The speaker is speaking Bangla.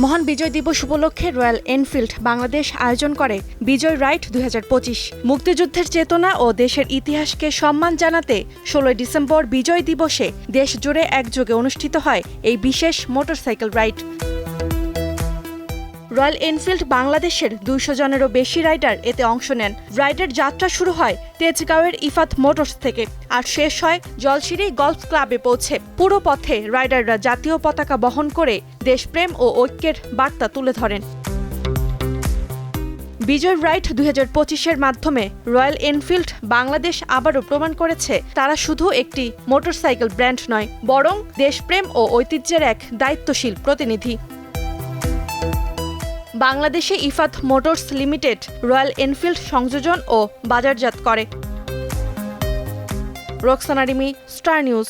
মহান বিজয় দিবস উপলক্ষে রয়্যাল এনফিল্ড বাংলাদেশ আয়োজন করে বিজয় রাইড 2025। মুক্তিযুদ্ধের চেতনা ও দেশের ইতিহাসকে সম্মান জানাতে 16 ডিসেম্বর বিজয় দিবসে দেশ জুড়ে একযোগে অনুষ্ঠিত হয় এই বিশেষ মোটরসাইকেল রাইড। রয়্যাল এনফিল্ড বাংলাদেশের 200 জনেরও বেশি রাইডার এতে অংশ নেন। রাইডের যাত্রা শুরু হয় তেজগাঁওয়ের ইফাত মোটরস থেকে আর শেষ হয় জলশিরি গলফ ক্লাবে পৌঁছে। পুরো পথে রাইডাররা জাতীয় পতাকা বহন করে দেশপ্রেম ও ঐক্যের বার্তা তুলে ধরেন। বিজয় রাইড 2025-এর মাধ্যমে রয়্যাল এনফিল্ড বাংলাদেশ আবারও প্রমাণ করেছে তারা শুধু একটি মোটরসাইকেল ব্র্যান্ড নয়, বরং দেশপ্রেম ও ঐতিহ্যের এক দায়িত্বশীল প্রতিনিধি। বাংলাদেশে Ifat motors limited royal Enfield সংযোজন ও বাজারজাত করে। Roksana Rimi, star news.